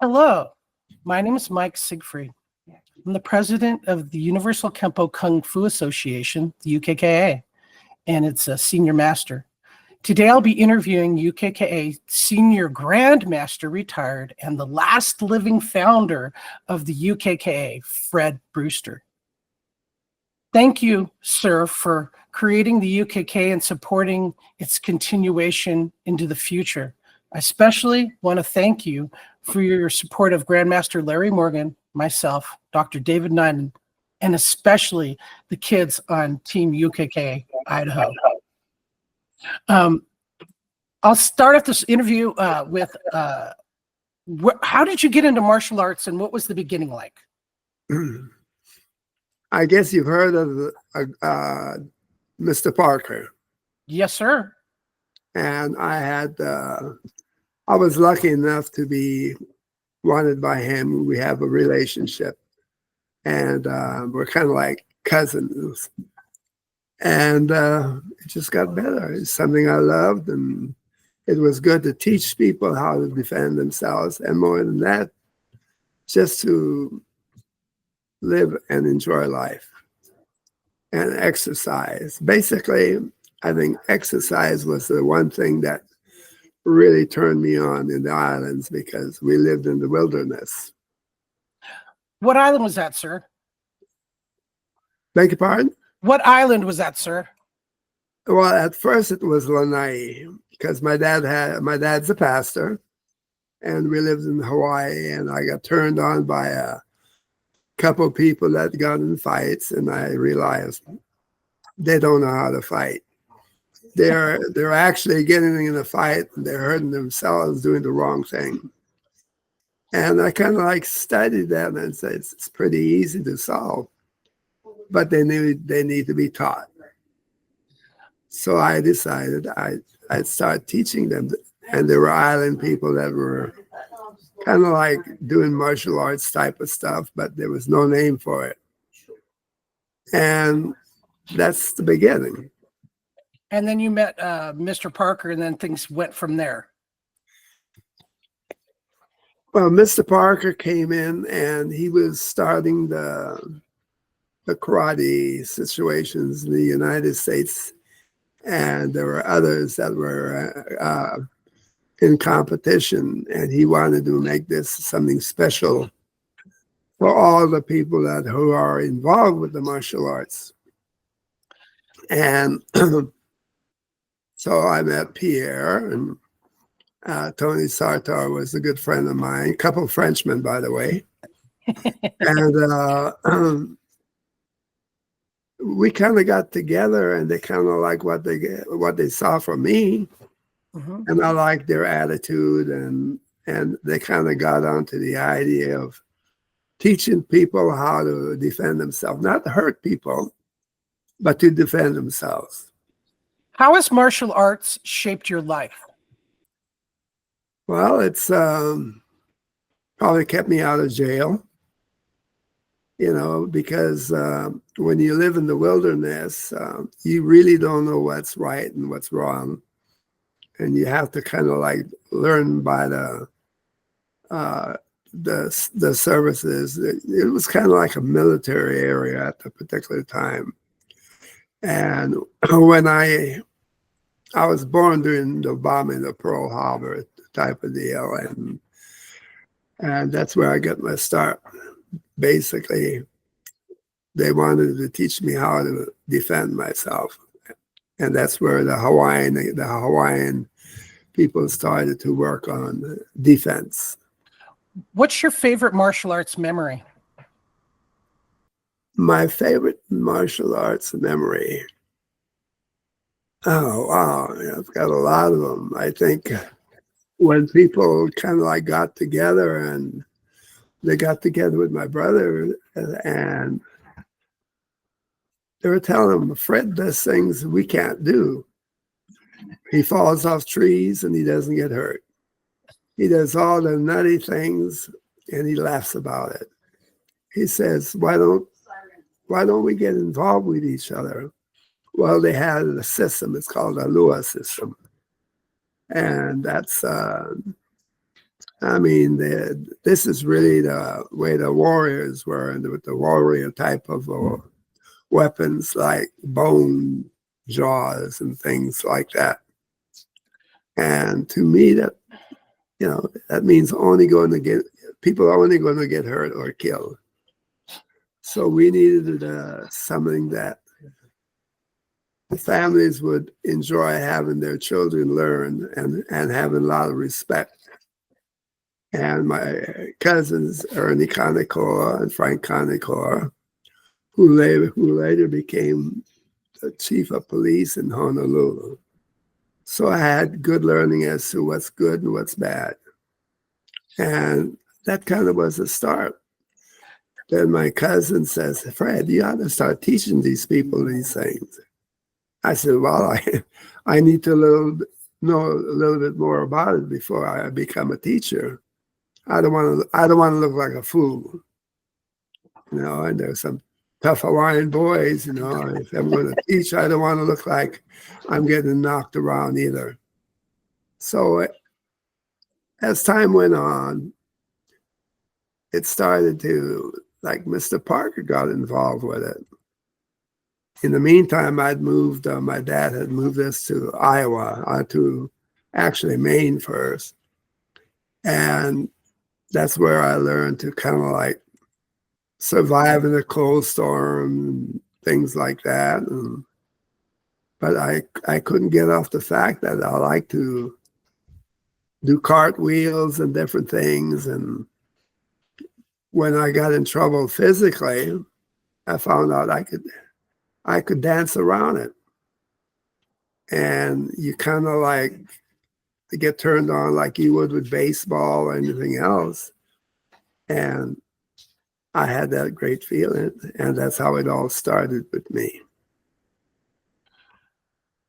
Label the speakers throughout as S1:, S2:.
S1: Hello, my name is Mike Siegfried. I'm the president of the Universal Kempo Kung Fu Association, the UKKA, and it's a senior master. Today I'll be interviewing UKKA Senior Grandmaster retired and the last living founder of the UKKA, Fred Brewster. Thank you, sir, for creating the UKKA and supporting its continuation into the future. I especially want to thank you for your support of Grandmaster Larry Morgan, myself, Dr. David Nyman, and especially the kids on Team UKK Idaho. I'll start off this interview with how did you get into martial arts and what was the beginning like?
S2: I guess you've heard of Mr. Parker.
S1: Yes, sir.
S2: And I was lucky enough to be wanted by him. We have a relationship, and we're kind of like cousins. And it just got better. It's something I loved, and it was good to teach people how to defend themselves. And more than that, just to live and enjoy life and exercise. Basically, I think exercise was the one thing that really turned me on in the islands because we lived in the wilderness.
S1: What island was that, sir?
S2: Beg your pardon?
S1: What island was that, sir?
S2: Well, at first it was Lanai because my dad's a pastor, and we lived in Hawaii, and I got turned on by a couple of people that got in fights, and I realized they don't know how to fight. They're actually getting in a fight, and they're hurting themselves doing the wrong thing. And I kind of like studied that and said it's pretty easy to solve, but they need to be taught. So I decided I'd start teaching them, and there were island people that were kind of like doing martial arts type of stuff, but there was no name for it. And that's the beginning.
S1: And then you met Mr. Parker, and then things went from there.
S2: Well, Mr. Parker came in, and he was starting the karate situations in the United States. And there were others that were in competition, and he wanted to make this something special for all the people who are involved with the martial arts. And so I met Pierre, and Tony Sartor was a good friend of mine, a couple of Frenchmen, by the way. And we kind of got together, and they kind of like what they saw from me. Mm-hmm. And I liked their attitude, and they kind of got onto the idea of teaching people how to defend themselves, not to hurt people, but to defend themselves.
S1: How has martial arts shaped your life?
S2: Well, it's probably kept me out of jail, because when you live in the wilderness, you really don't know what's right and what's wrong. And you have to kind of like learn by the services. It was kind of like a military area at the particular time. And when I was born during the bombing of Pearl Harbor type of deal, and that's where I got my start. Basically, they wanted to teach me how to defend myself. And that's where the Hawaiian people started to work on defense.
S1: What's your favorite martial arts memory?
S2: My favorite martial arts memory. Oh, wow. I've got a lot of them. I think when people kind of like got together, and they got together with my brother, and they were telling him, Fred does things we can't do. He falls off trees and he doesn't get hurt. He does all the nutty things and he laughs about it. He says, why don't we get involved with each other? Well, they had a system. It's called a Lua system. And that's I mean, this is really the way the warriors were, and with the warrior type of weapons like bone jaws and things like that. And to me, that that means people are only going to get hurt or killed. So we needed something that the families would enjoy having their children learn and having a lot of respect. And my cousins, Ernie Conacola and Frank Conacola, who later became the chief of police in Honolulu. So I had good learning as to what's good and what's bad. And that kind of was the start. Then my cousin says, Fred, you ought to start teaching these people these things. I said, well, I need to know a little bit more about it before I become a teacher. I don't want to look like a fool. And there's some tough Hawaiian boys, if I'm going to teach, I don't want to look like I'm getting knocked around either. So as time went on, it started to, like Mr. Parker got involved with it. In the meantime, I'd moved, my dad had moved us to Iowa, to actually Maine first. And that's where I learned to kind of like survive in a cold storm and things like that. But I couldn't get off the fact that I like to do cartwheels and different things. And when I got in trouble physically, I found out I could dance around it. And you kind of like get turned on like you would with baseball or anything else. And I had that great feeling, and that's how it all started with me.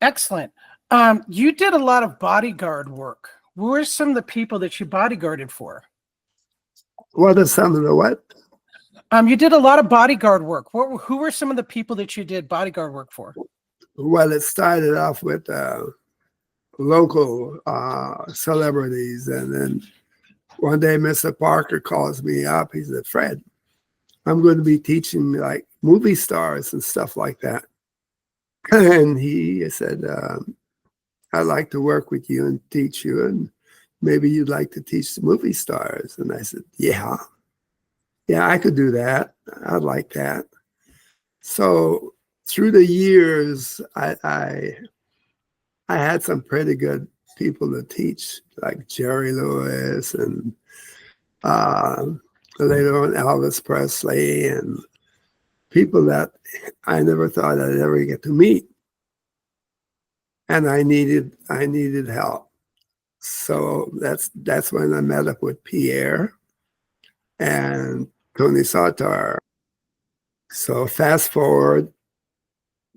S1: Excellent. You did a lot of bodyguard work. Who were some of the people that you bodyguarded for?
S2: What are some of the what?
S1: You did a lot of bodyguard work. Who were some of the people that you did bodyguard work for?
S2: Well, it started off with local celebrities, and then one day Mr. Parker calls me up. He said, Fred, I'm going to be teaching like movie stars and stuff like that. And he said, I'd like to work with you and teach you, and maybe you'd like to teach the movie stars. And I said, yeah, I could do that. I'd like that. So through the years, I had some pretty good people to teach, like Jerry Lewis and later on Elvis Presley, and people that I never thought I'd ever get to meet. And I needed help. So that's when I met up with Pierre and Tony Sartar. So fast forward,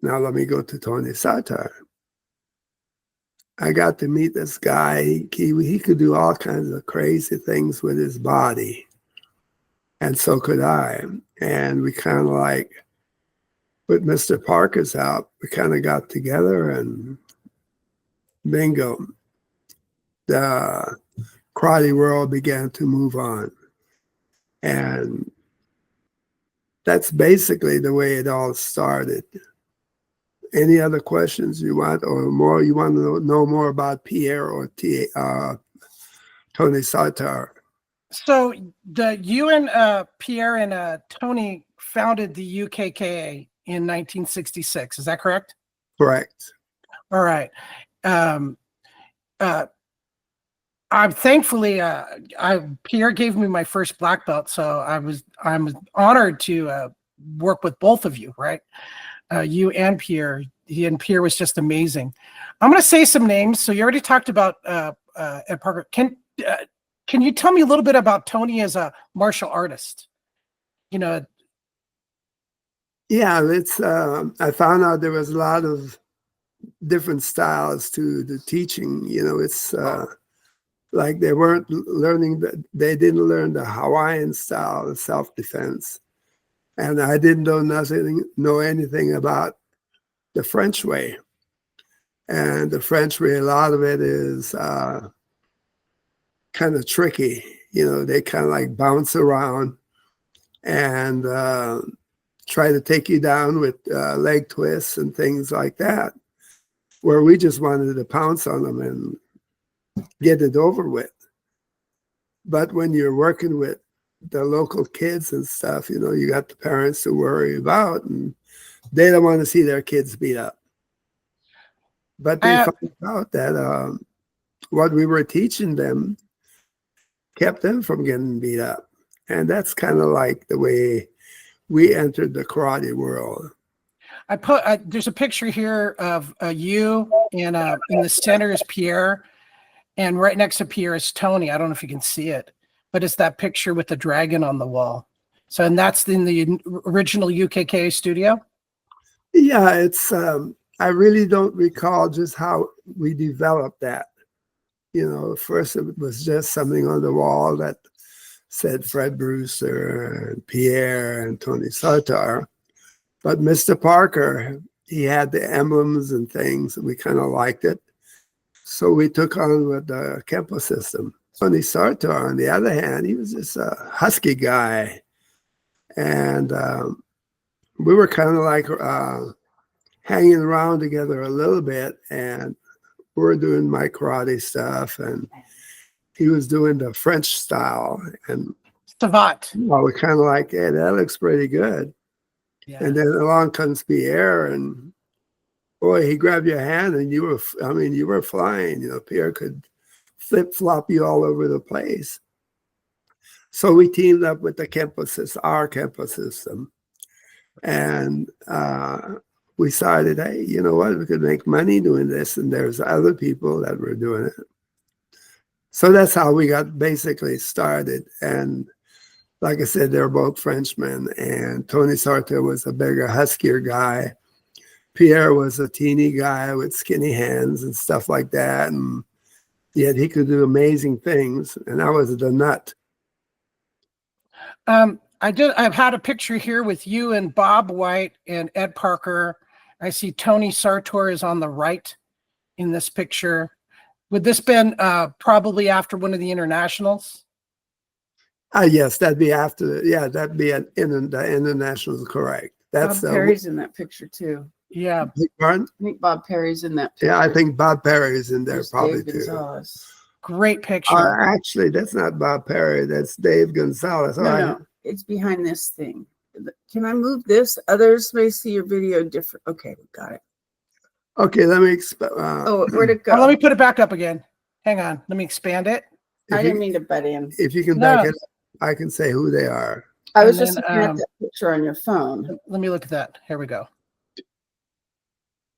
S2: now let me go to Tony Sartar. I got to meet this guy. He could do all kinds of crazy things with his body. And so could I. And we kind of like, with Mr. Parker's help, we kind of got together, and bingo, the karate world began to move on. And that's basically the way it all started. Any other questions you want, or more? You want to know more about Pierre or Tony Sartar?
S1: So you and Pierre and Tony founded the UKKA in 1966. Is that correct?
S2: Correct.
S1: All right. I'm thankfully Pierre gave me my first black belt, so I'm honored to work with both of you. Right, you and Pierre. Pierre was just amazing. I'm going to say some names. So you already talked about Ed Parker. Can you tell me a little bit about Tony as a martial artist?
S2: Yeah, it's. I found out there was a lot of different styles to the teaching. It's like they weren't learning. They didn't learn the Hawaiian style of self-defense, and I didn't know anything about the French way. And the French way, a lot of it is kind of tricky. They kind of like bounce around and try to take you down with leg twists and things like that, where we just wanted to pounce on them and get it over with. But when you're working with the local kids and stuff, you got the parents to worry about, and they don't want to see their kids beat up. But they found out that what we were teaching them kept them from getting beat up. And that's kind of like the way we entered the karate world.
S1: There's a picture here of you, and in the center is Pierre, and right next to Pierre is Tony. I don't know if you can see it, but it's that picture with the dragon on the wall. So, and that's in the original UKKA studio?
S2: Yeah, it's, I really don't recall just how we developed that. First it was just something on the wall that said Fred Brewster and Pierre and Tony Sartor. But Mr. Parker, he had the emblems and things, and we kind of liked it. So we took on with the Kempo system. Tony Sartor, on the other hand, he was just a husky guy. And we were kind of like hanging around together a little bit, and we were doing my karate stuff, and he was doing the French style. And
S1: Savate.
S2: well, we're kind of like, hey, that looks pretty good. Yeah. And then along comes Pierre, and boy, he grabbed your hand, and you were flying. Pierre could flip-flop you all over the place. So we teamed up with the Kempo system, our Kempo system. And we decided, hey, you know what? We could make money doing this, and there's other people that were doing it. So that's how we got basically started. And like I said, they're both Frenchmen, and Tony Sartor was a bigger, huskier guy. Pierre was a teeny guy with skinny hands and stuff like that, and yet he could do amazing things. And I was the nut.
S1: I've had a picture here with you and Bob White and Ed Parker. I see Tony Sartor is on the right in this picture. Would this been probably after one of the internationals?
S2: Yes, that'd be after. Yeah, that'd be the internationals, correct. That's
S3: Bob Perry's in that picture too.
S1: Yeah.
S2: Pardon?
S3: I think Bob Perry's in that picture.
S2: Yeah, I think Bob Perry's in there.
S3: There's
S2: probably
S3: Dave
S2: too.
S3: Gonzalez.
S1: Great picture.
S2: Actually, that's not Bob Perry. That's Dave Gonzalez.
S3: No, it's behind this thing. Can I move this? Others may see your video different. Okay, we got it.
S2: Okay, let me.
S3: Where'd it go?
S1: Oh, let me put it back up again. Hang on. Let me expand it.
S3: I didn't mean to butt in.
S2: If you can back it up, I can say who they are.
S3: I was just looking at that picture on your phone.
S1: Let me look at that. Here we go.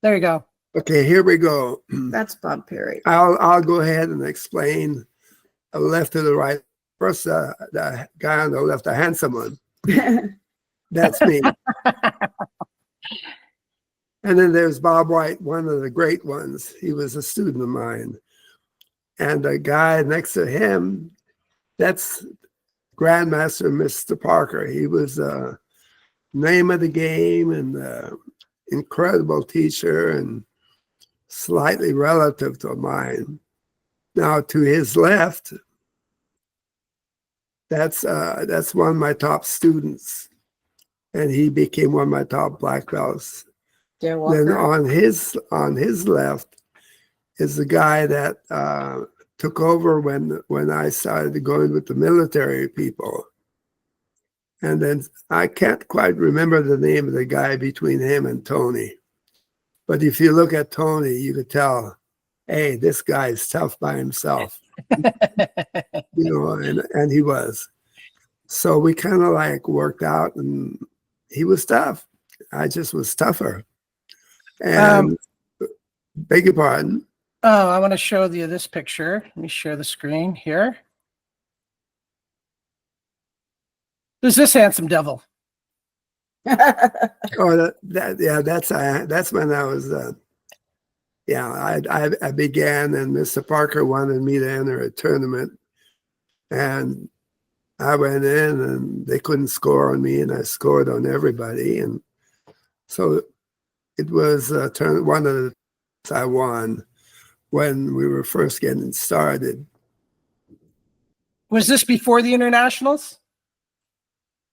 S1: There you go.
S2: Okay, here we go.
S3: That's Bob Perry.
S2: I'll go ahead and explain left to the right. First, the guy on the left, the handsome one. That's me. And then there's Bob White, one of the great ones. He was a student of mine. And the guy next to him, that's Grandmaster Mr. Parker. He was name of the game and incredible teacher and slightly relative to mine. Now to his left, that's one of my top students, and he became one of my top black belts. Then on his left is the guy that took over when I started going with the military people. And then I can't quite remember the name of the guy between him and Tony. But if you look at Tony, you could tell, hey, this guy is tough by himself. And he was. So we kind of like worked out, and he was tough. I just was tougher. And beg your pardon.
S1: Oh, I want to show you this picture. Let me share the screen here. Who's this handsome devil?
S2: Oh, that's when I was. I began, and Mr. Parker wanted me to enter a tournament, and I went in, and they couldn't score on me, and I scored on everybody, and so it was one of the I won when we were first getting started.
S1: Was this before the internationals?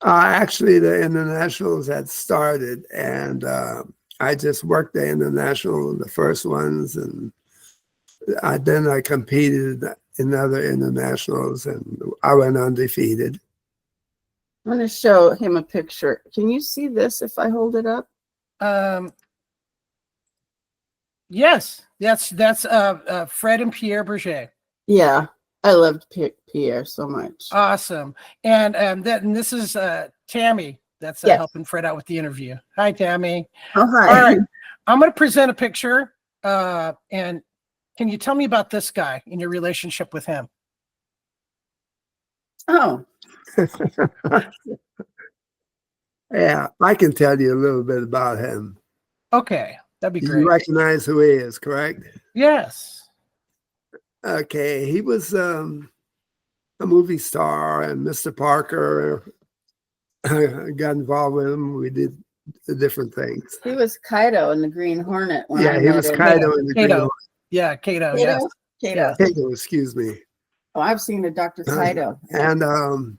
S2: Actually, the internationals had started, and I just worked the international, the first ones, and then I competed in other internationals, and I went undefeated.
S3: I'm going to show him a picture. Can you see this if I hold it up?
S1: Yes, that's Fred and Pierre Berger.
S3: Yeah, I loved Pierre so much.
S1: Awesome. And this is Tammy that's
S3: Yes.
S1: helping Fred out with the interview. Hi, Tammy.
S3: Oh, hi.
S1: All right, I'm going to present a picture. And can you tell me about this guy and your relationship with him?
S3: Oh,
S2: Yeah, I can tell you a little bit about him.
S1: Okay, that'd be great.
S2: You recognize who he is, correct?
S1: Yes.
S2: Okay, he was a movie star, and Mr. Parker got involved with him. We did the different things.
S3: he was Kaido in the Green Hornet. When
S2: Yeah,
S3: I
S2: he
S3: met
S2: was
S3: him.
S2: Kaido in the Green
S1: Kato.
S2: Hornet.
S1: Yeah, Kato.
S3: Kato?
S1: Yes.
S3: Kato.
S1: Yeah.
S2: Kato, excuse me.
S3: Oh, I've seen a Dr. Kaido.
S2: And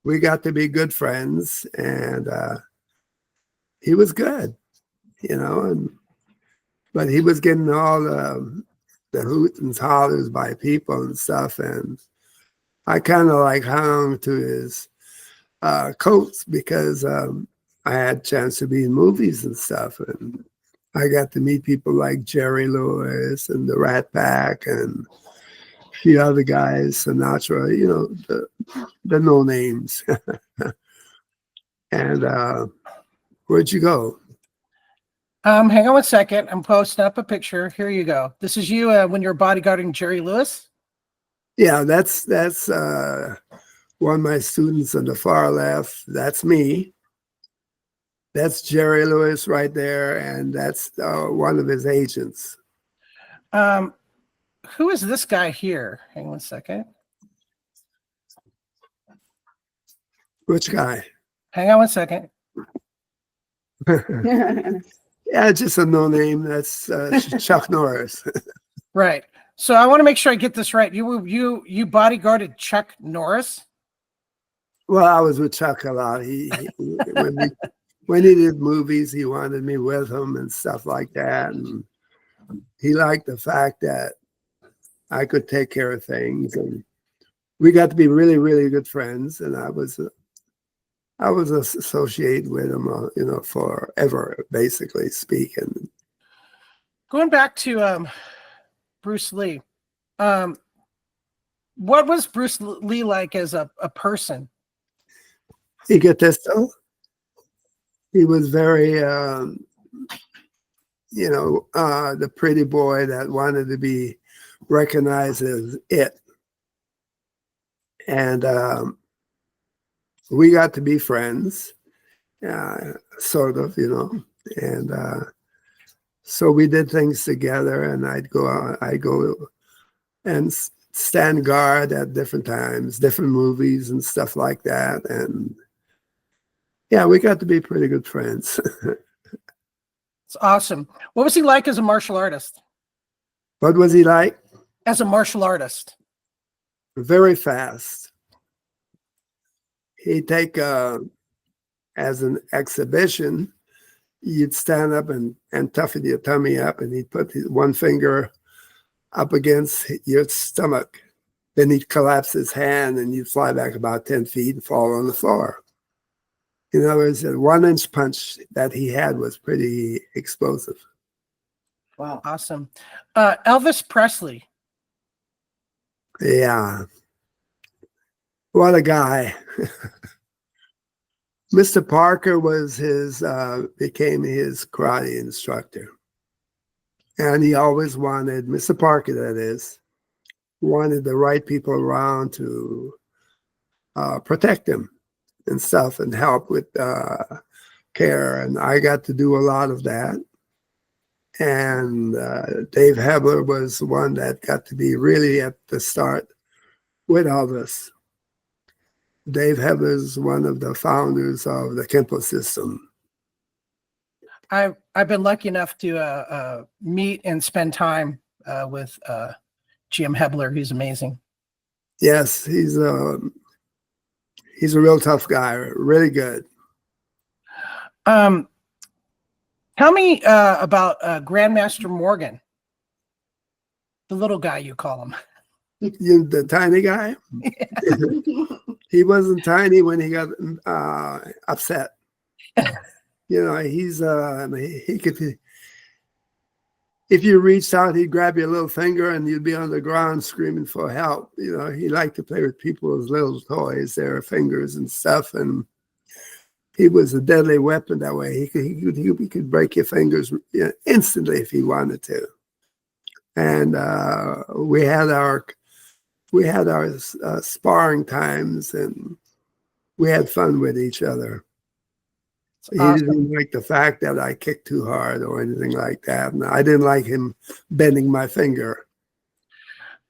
S2: we got to be good friends, and he was good, but he was getting all the hoots and hollers by people and stuff, and I kind of like hung to his coats because I had a chance to be in movies and stuff, and I got to meet people like Jerry Lewis and the Rat Pack and a few other guys, Sinatra, the no names. And where'd you go?
S1: Hang on one second. I'm posting up a picture. Here you go. This is you when you're bodyguarding Jerry Lewis.
S2: Yeah, that's one of my students on the far left. That's me. That's Jerry Lewis right there, and that's one of his agents.
S1: Who is this guy here? Hang on one second.
S2: Which guy?
S1: Hang on one second.
S2: Yeah, just a no name. That's Chuck Norris.
S1: Right. So I want to make sure I get this right. You bodyguarded Chuck Norris?
S2: Well, I was with Chuck a lot. When he did movies, he wanted me with him and stuff like that. And he liked the fact that I could take care of things, and we got to be really, really good friends. And I was associated with him, forever, basically speaking.
S1: Going back to Bruce Lee, what was Bruce Lee like as a person?
S2: Egotistical. He was very, the pretty boy that wanted to be recognized as it. And we got to be friends, sort of, and so we did things together, and I'd go and stand guard at different times, different movies and stuff like that. And yeah, we got to be pretty good friends.
S1: It's awesome. What was he like as a martial artist?
S2: What was he like?
S1: As a martial artist?
S2: Very fast. He'd take, as an exhibition, you'd stand up and toughen your tummy up, and he'd put one finger up against your stomach. Then he'd collapse his hand, and you'd fly back about 10 feet and fall on the floor. In other words, a 1-inch punch that he had was pretty explosive.
S3: Wow.
S1: Awesome. Elvis Presley.
S2: Yeah. What a guy. Mr. Parker was became his karate instructor. And he always wanted, Mr. Parker that is, wanted the right people around to protect him and stuff and help with care. And I got to do a lot of that. And Dave Hebler was the one that got to be really at the start with all this. Dave Hebler is one of the founders of the Kempo system.
S1: I've been lucky enough to meet and spend time with Jim Hebler. He's amazing.
S2: Yes, he's a real tough guy, really good.
S1: Tell me about Grandmaster Morgan, the little guy you call him.
S2: The tiny guy. He wasn't tiny when he got upset. You know, he could. If you reached out, he'd grab your little finger and you'd be on the ground screaming for help. You know, he liked to play with people's little toys, their fingers and stuff. And he was a deadly weapon that way. He could break your fingers instantly if he wanted to. And we had our sparring times, and we had fun with each other. He didn't like the fact that I kicked too hard or anything like that. And I didn't like him bending my finger.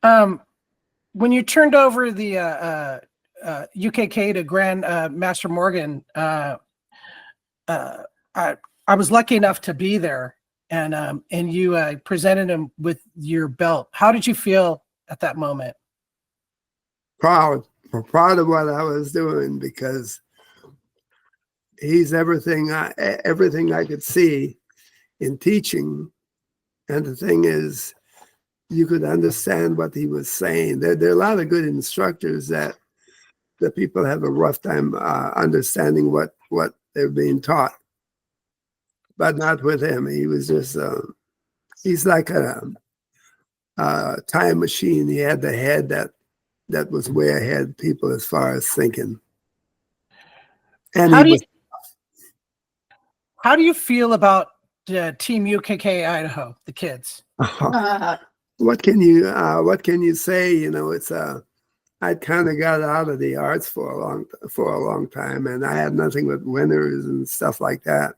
S1: When you turned over the UKKA to Grand Master Morgan, I was lucky enough to be there, and you presented him with your belt. How did you feel at that moment?
S2: Proud of what I was doing, because he's everything I could see in teaching. And the thing is, you could understand what he was saying. There are a lot of good instructors that people have a rough time understanding what they're being taught, but not with him. He was just he's like a time machine. He had the head that was way ahead of people as far as thinking. And
S1: how do you feel about Team UKKA Idaho, the kids?
S2: What can you say? You know, it's I kind of got out of the arts for a long time, and I had nothing but winners and stuff like that.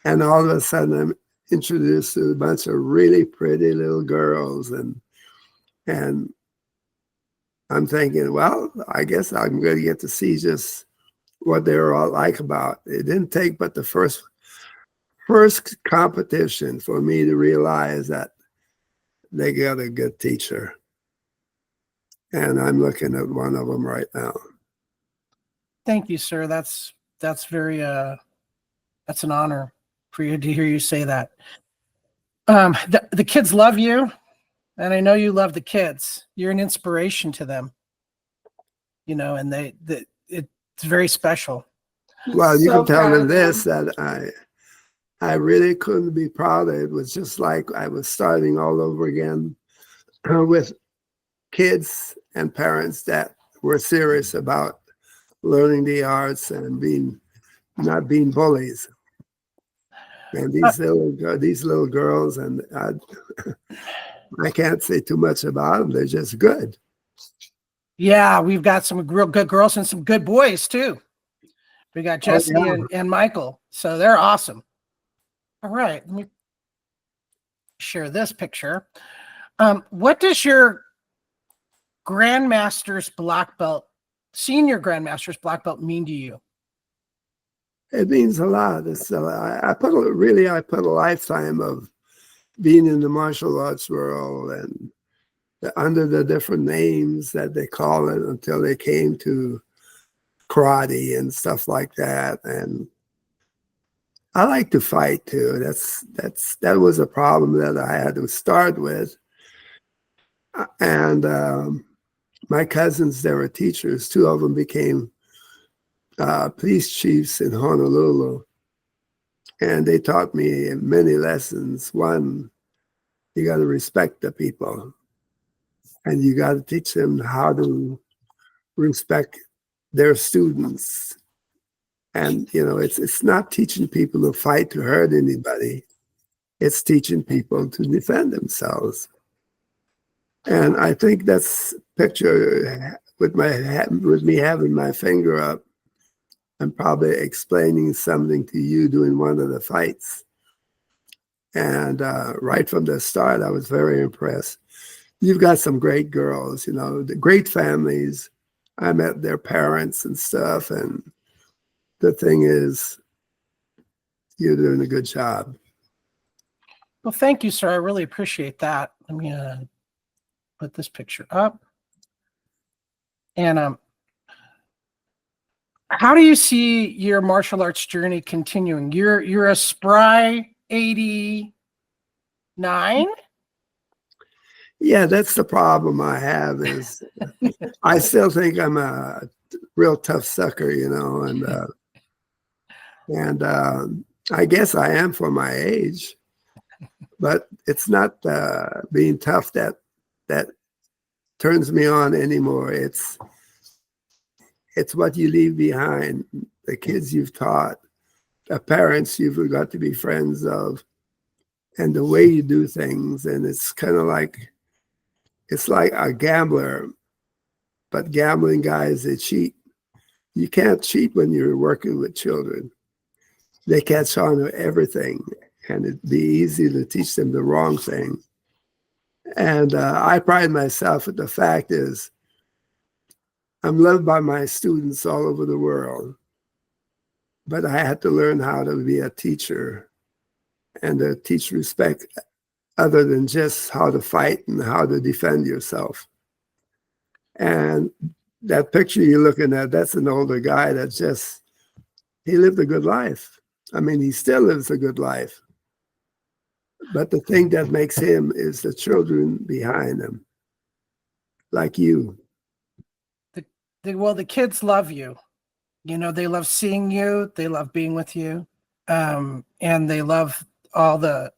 S2: And all of a sudden, I'm introduced to a bunch of really pretty little girls, and I'm thinking, well, I guess I'm going to get to see just what they were all like about. It didn't take but the first competition for me to realize that they got a good teacher. And I'm looking at one of them right now.
S1: Thank you, sir. That's very that's an honor for you to hear you say that. The kids love you, and I know you love the kids. You're an inspiration to them, you know, and it's very special.
S2: Well, you can tell them this, that I really couldn't be prouder. It was just like I was starting all over again with kids and parents that were serious about learning the arts and not being bullies. And these little girls, and I can't say too much about them. They're just good.
S1: Yeah, we've got some real good girls and some good boys too. We got Jesse and Michael, so they're awesome. All right, let me share this picture. What does your Grandmaster's Black Belt, Senior Grandmaster's Black Belt mean to you?
S2: It means a lot. I put a lifetime of being in the martial arts world and under the different names that they call it until they came to karate and stuff like that. And I like to fight too. That was a problem that I had to start with. And my cousins, they were teachers. Two of them became police chiefs in Honolulu. And they taught me many lessons. One, you got to respect the people. And you got to teach them how to respect their students. And, you know, it's not teaching people to fight to hurt anybody. It's teaching people to defend themselves. And I think that's picture with me having my finger up. I'm probably explaining something to you during one of the fights. And right from the start, I was very impressed. You've got some great girls, you know, the great families. I met their parents and stuff. And the thing is, you're doing a good job.
S1: Well, thank you, sir. I really appreciate that. Let me put this picture up. And how do you see your martial arts journey continuing? You're a spry 89.
S2: Yeah, that's the problem I have is I still think I'm a real tough sucker, you know, and I guess I am for my age, but it's not being tough that turns me on anymore. It's what you leave behind, the kids you've taught, the parents you've got to be friends of, and the way you do things. And it's kind of like, it's like a gambler, but gambling guys, they cheat. You can't cheat when you're working with children. They catch on to everything, and it'd be easy to teach them the wrong thing. And I pride myself at the fact is I'm loved by my students all over the world, but I had to learn how to be a teacher and to teach respect other than just how to fight and how to defend yourself. And that picture you're looking at, that's an older guy that just, he lived a good life. I mean, he still lives a good life. But the thing that makes him is the children behind him, like you.
S1: Well, the kids love you. You know, they love seeing you. They love being with you. And they love all the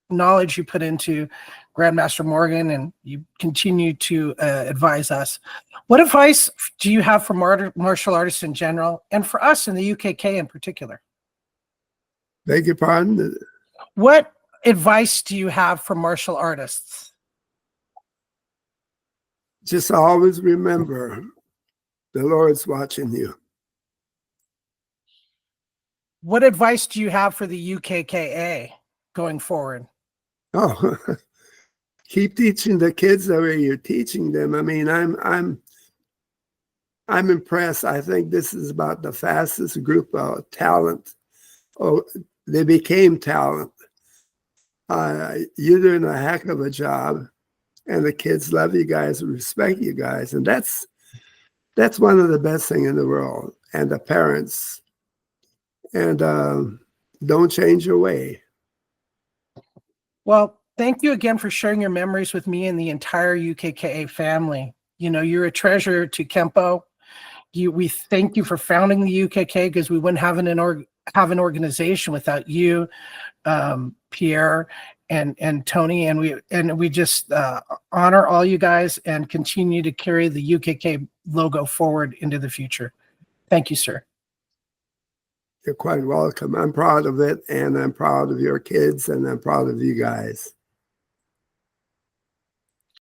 S1: knowledge you put into Grandmaster Morgan, and you continue to advise us. What advice do you have for martial artists in general, and for us in the UKK in particular?
S2: Beg your pardon?
S1: What advice do you have for martial artists?
S2: Just always remember the Lord's watching you.
S1: What advice do you have for the UKKA going forward?
S2: Oh, keep teaching the kids the way you're teaching them. I mean, I'm impressed. I think this is about the fastest group of talent. Oh, they became talent. You're doing a heck of a job, and the kids love you guys, respect you guys, and that's one of the best things in the world. And the parents, and don't change your way.
S1: Well, thank you again for sharing your memories with me and the entire UKKA family. You know, you're a treasure to Kempo. We thank you for founding the UKK, because we wouldn't have an organization without you, Pierre, and Tony, and we just honor all you guys and continue to carry the UKK logo forward into the future. Thank you, sir.
S2: You're quite welcome. I'm proud of it, and I'm proud of your kids, and I'm proud of you guys.